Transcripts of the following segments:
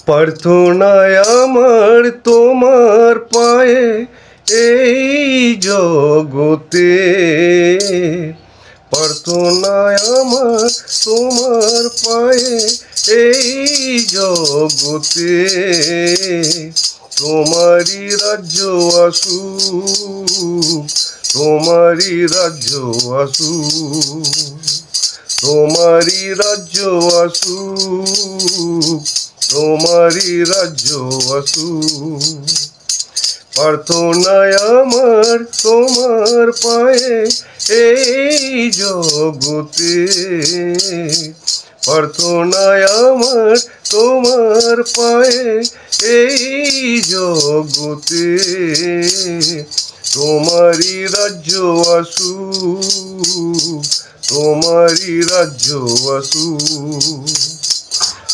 প্রার্থনায় আমার তোমার পায়ে এই জগতে, প্রার্থনায় আমার তোমার পায়ে এই জগতে, তোমারই রাজ্য আসুক, তোমারই রাজ্য আসুক, তোমারই রাজ্য আসুক, তোমারই রাজ্য আসুক। প্রার্থনায় আমার তোমার পায়ে এই জগতে, প্রার্থনায় আমার তোমার পায়ে এই জগতে, তোমারই রাজ্য আসুক, তোমারই রাজ্য আসুক,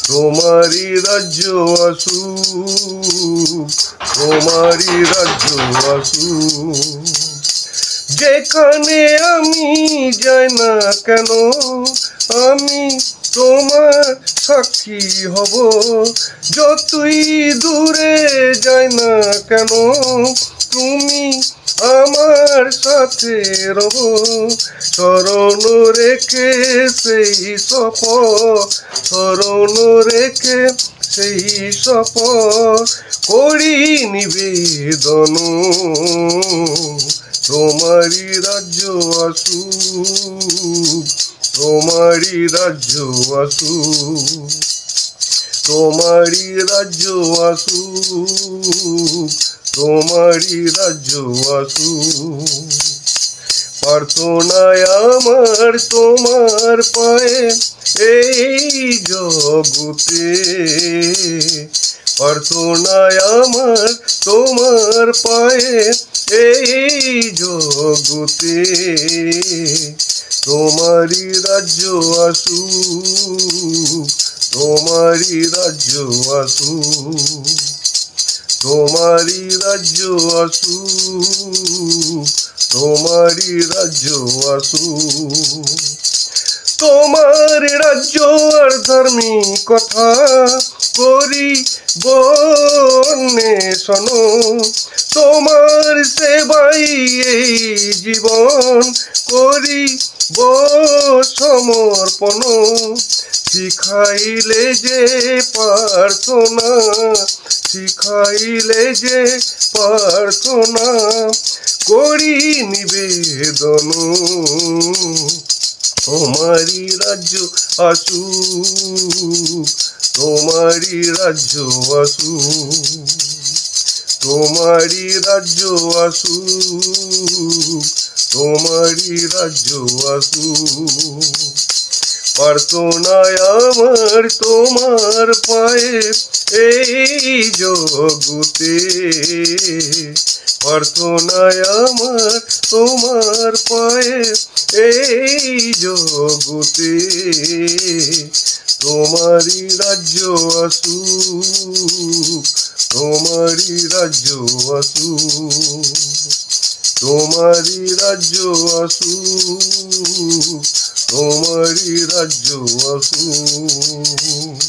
তোমারই রাজ্য আসুক, তোমারই রাজ্য আসুক। যেখানে আমি যাই না কেন আমি তোমার সাক্ষী হব, যতই দূরে যাই না কেন তুমি আমার সাথে রব। স্মরণ রেখে সেই শপথ, স্মরণ রেখে সেই শপথ করি নিবেদন, তোমারই রাজ্য আসুক, তোমারই রাজ্য আসুক, তোমারই রাজ্য আসুক, তোমারই রাজ্য আসুক। প্রার্থনায় আমার তোমার পায়ে এই জগতে, প্রার্থনায় আমার তোমার পায়ে এই জগতে, তোমারই রাজ্য আসুক, তোমারই রাজ্য আসুক, তোমারই রাজ্য আসুক, তোমারই রাজ্য আসুক। তোমার রাজ্য আর ধার্মিকতা করি অন্বেষণ, তোমার সেবাই এই জীবন করি সমর্পণ। শিখাইলে যে প্রার্থনা, শিখাইলে যে প্রার্থনা করি নিবেদন, তোমারই রাজ্য আসুক, তোমারই রাজ্য আসুক, তোমারই রাজ্য আসুক, তোমারই রাজ্য আসুক। প্রার্থনায় আমার তোমার পায়ে এই জগতে, প্রার্থনায় আমার তোমার পায়ে এই জগতে, তোমারই রাজ্য আসুক, তোমারই রাজ্য আসুক, তোমারই রাজ্য আসুক, তোমারই রাজ্য আসুক।